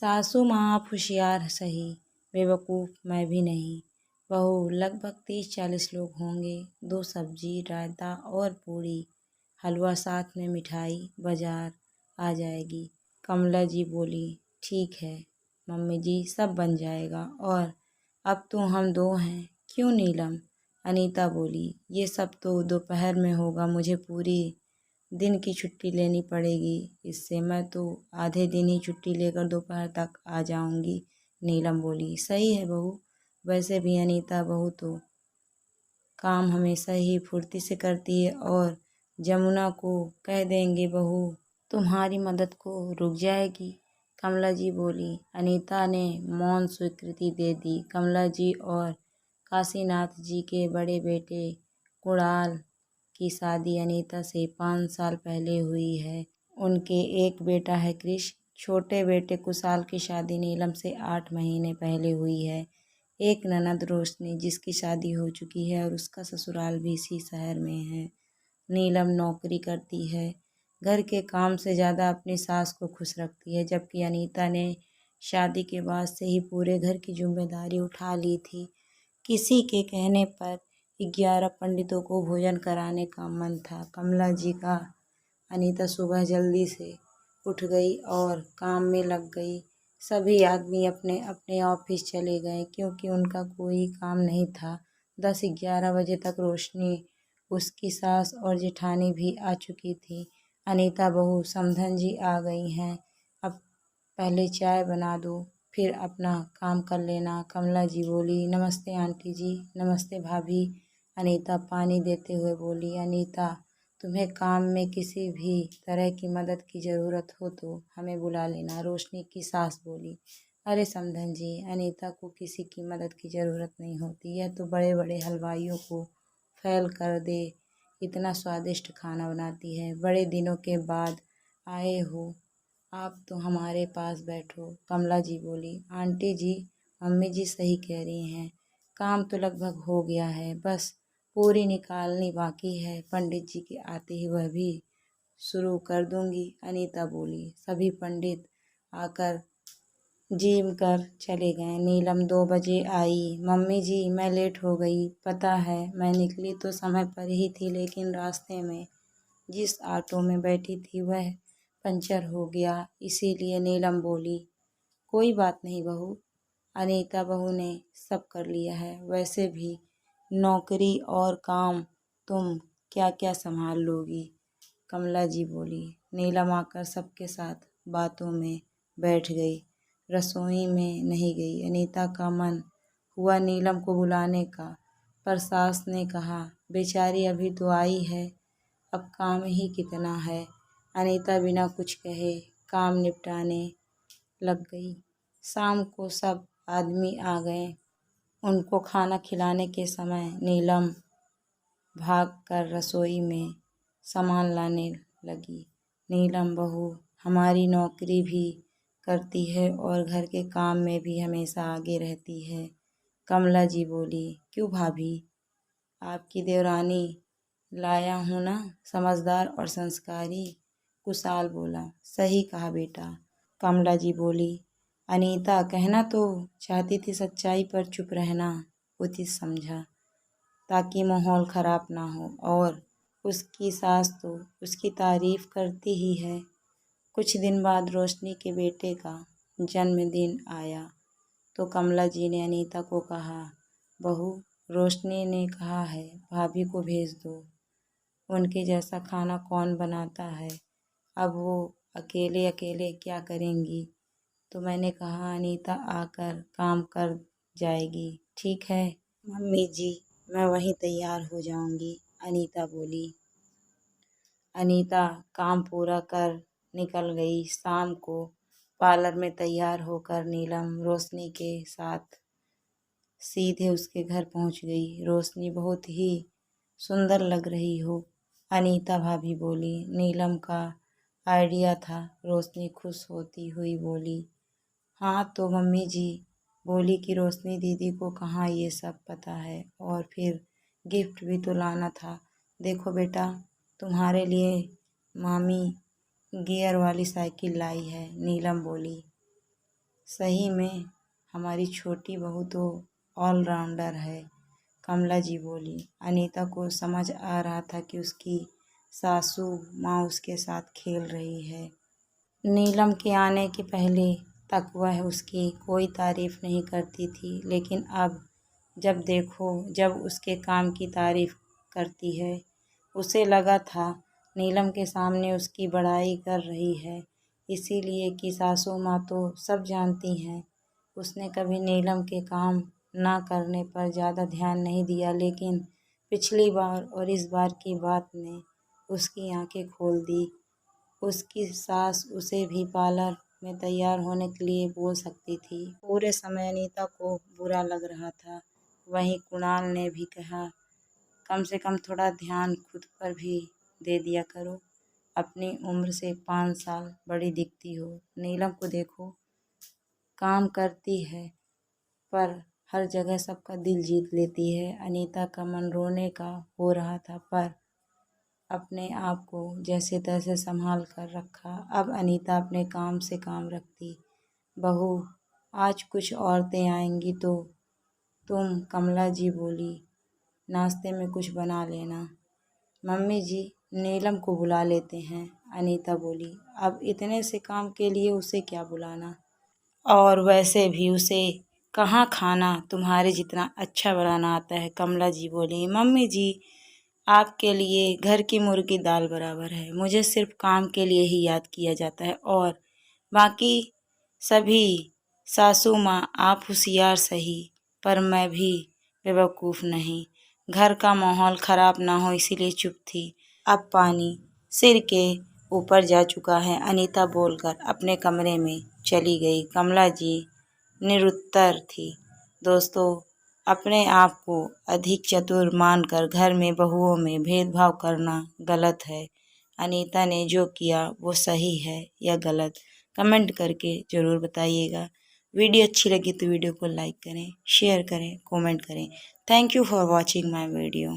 सासू माँ आप होशियार सही, बेवकूफ़ मैं भी नहीं। बहू लगभग 30-40 लोग होंगे, 2 सब्जी, रायता और पूड़ी, हलवा साथ में मिठाई, बाजार आ जाएगी। कमला जी बोली, ठीक है मम्मी जी, सब बन जाएगा। और अब तो हम 2 हैं, क्यों नीलम? अनीता बोली, ये सब तो दोपहर में होगा, मुझे पूरी दिन की छुट्टी लेनी पड़ेगी। इससे मैं तो आधे दिन ही छुट्टी लेकर दोपहर तक आ जाऊंगी। नीलम बोली, सही है बहू, वैसे भी अनीता बहू तो काम हमेशा ही फुर्ती से करती है। और जमुना को कह देंगे बहू तुम्हारी मदद को रुक जाएगी। कमला जी बोली। अनीता ने मौन स्वीकृति दे दी। कमला जी और काशीनाथ जी के बड़े बेटे कुणाल की शादी अनीता से 5 साल पहले हुई है। उनके एक बेटा है कृष। छोटे बेटे कुशाल की शादी नीलम से 8 महीने पहले हुई है। एक ननद रोशनी जिसकी शादी हो चुकी है और उसका ससुराल भी इसी शहर में है। नीलम नौकरी करती है, घर के काम से ज़्यादा अपनी सास को खुश रखती है, जबकि अनीता ने शादी के बाद से ही पूरे घर की जिम्मेदारी उठा ली थी। किसी के कहने पर 11 पंडितों को भोजन कराने का मन था कमला जी का। अनीता सुबह जल्दी से उठ गई और काम में लग गई। सभी आदमी अपने अपने ऑफिस चले गए क्योंकि उनका कोई काम नहीं था। 10-11 बजे तक रोशनी, उसकी सास और जेठानी भी आ चुकी थी। अनीता बहू समधन जी आ गई हैं, अब पहले चाय बना दो, फिर अपना काम कर लेना। कमला जी बोली, नमस्ते आंटी जी। नमस्ते भाभी। अनीता पानी देते हुए बोली। अनीता, तुम्हें काम में किसी भी तरह की मदद की ज़रूरत हो तो हमें बुला लेना, रोशनी की सास बोली। अरे समधन जी, अनीता को किसी की मदद की ज़रूरत नहीं होती, यह तो बड़े बड़े हलवाइयों को फैल कर दे इतना स्वादिष्ट खाना बनाती है। बड़े दिनों के बाद आए हो, आप तो हमारे पास बैठो। कमला जी बोली। आंटी जी, मम्मी जी सही कह रही हैं, काम तो लगभग हो गया है, बस पूरी निकालनी बाकी है। पंडित जी के आते ही वह भी शुरू कर दूंगी। अनीता बोली। सभी पंडित आकर जिम कर चले गए। नीलम 2 बजे आई। मम्मी जी, मैं लेट हो गई, पता है मैं निकली तो समय पर ही थी, लेकिन रास्ते में जिस ऑटो में बैठी थी वह पंचर हो गया, इसीलिए। नीलम बोली। कोई बात नहीं बहू, अनीता बहू ने सब कर लिया है, वैसे भी नौकरी और काम तुम क्या क्या संभाल लोगी। कमला जी बोली। नीलम आकर सबके साथ बातों में बैठ गई, रसोई में नहीं गई। अनीता का मन हुआ नीलम को बुलाने का, पर सास ने कहा, बेचारी अभी तो आई है, अब काम ही कितना है। अनीता बिना कुछ कहे काम निपटाने लग गई। शाम को सब आदमी आ गए। उनको खाना खिलाने के समय नीलम भाग कर रसोई में सामान लाने लगी। नीलम बहू हमारी नौकरी भी करती है और घर के काम में भी हमेशा आगे रहती है। कमला जी बोली। क्यों भाभी, आपकी देवरानी लाया हूँ ना, समझदार और संस्कारी। कुशाल बोला। सही कहा बेटा। कमला जी बोली। अनीता कहना तो चाहती थी, सच्चाई पर चुप रहना उचित समझा ताकि माहौल खराब ना हो। और उसकी सास तो उसकी तारीफ करती ही है। कुछ दिन बाद रोशनी के बेटे का जन्मदिन आया तो कमला जी ने अनीता को कहा, बहू रोशनी ने कहा है भाभी को भेज दो, उनके जैसा खाना कौन बनाता है, अब वो अकेले अकेले क्या करेंगी। तो मैंने कहा अनीता आकर काम कर जाएगी। ठीक है मम्मी जी, मैं वहीं तैयार हो जाऊंगी। अनीता बोली। अनीता काम पूरा कर निकल गई। शाम को पार्लर में तैयार होकर नीलम रोशनी के साथ सीधे उसके घर पहुंच गई। रोशनी बहुत ही सुंदर लग रही हो, अनीता भाभी बोली। नीलम का आइडिया था। रोशनी खुश होती हुई बोली। हाँ तो मम्मी जी बोली कि रोशनी दीदी को कहाँ ये सब पता है, और फिर गिफ्ट भी तो लाना था। देखो बेटा, तुम्हारे लिए मामी गियर वाली साइकिल लाई है। नीलम बोली। सही में हमारी छोटी बहू तो ऑलराउंडर है, कमला जी बोली। अनीता को समझ आ रहा था कि उसकी सासू माँ उसके साथ खेल रही है। नीलम के आने के पहले तक वह उसकी कोई तारीफ नहीं करती थी, लेकिन अब जब उसके काम की तारीफ करती है, उसे लगा था नीलम के सामने उसकी बड़ाई कर रही है, इसीलिए कि सासू माँ तो सब जानती हैं। उसने कभी नीलम के काम ना करने पर ज़्यादा ध्यान नहीं दिया, लेकिन पिछली बार और इस बार की बात ने उसकी आंखें खोल दी। उसकी सास उसे भी पार्लर में तैयार होने के लिए बोल सकती थी। पूरे समय अनीता को बुरा लग रहा था। वहीं कुणाल ने भी कहा, कम से कम थोड़ा ध्यान खुद पर भी दे दिया करो। अपनी उम्र से 5 साल बड़ी दिखती हो। नीलम को देखो, काम करती है पर हर जगह सबका दिल जीत लेती है। अनीता का मन रोने का हो रहा था, पर अपने आप को जैसे तैसे संभाल कर रखा। अब अनीता अपने काम से काम रखती। बहू, आज कुछ औरतें आएंगी तो तुम, कमला जी बोली, नाश्ते में कुछ बना लेना। मम्मी जी, नीलम को बुला लेते हैं, अनीता बोली। अब इतने से काम के लिए उसे क्या बुलाना, और वैसे भी उसे कहाँ खाना तुम्हारे जितना अच्छा बनाना आता है, कमला जी बोली। मम्मी जी, आपके लिए घर की मुर्गी दाल बराबर है। मुझे सिर्फ काम के लिए ही याद किया जाता है, और बाकी सभी। सासू माँ, आप होशियार सही, पर मैं भी बेवकूफ़ नहीं। घर का माहौल खराब ना हो इसीलिए चुप थी। अब पानी सिर के ऊपर जा चुका है, अनीता बोलकर अपने कमरे में चली गई। कमला जी निरुत्तर थी। दोस्तों, अपने आप को अधिक चतुर मानकर घर में बहुओं में भेदभाव करना गलत है। अनीता ने जो किया वो सही है या गलत, कमेंट करके ज़रूर बताइएगा। वीडियो अच्छी लगी तो वीडियो को लाइक करें, शेयर करें, कमेंट करें। Thank you for watching my video.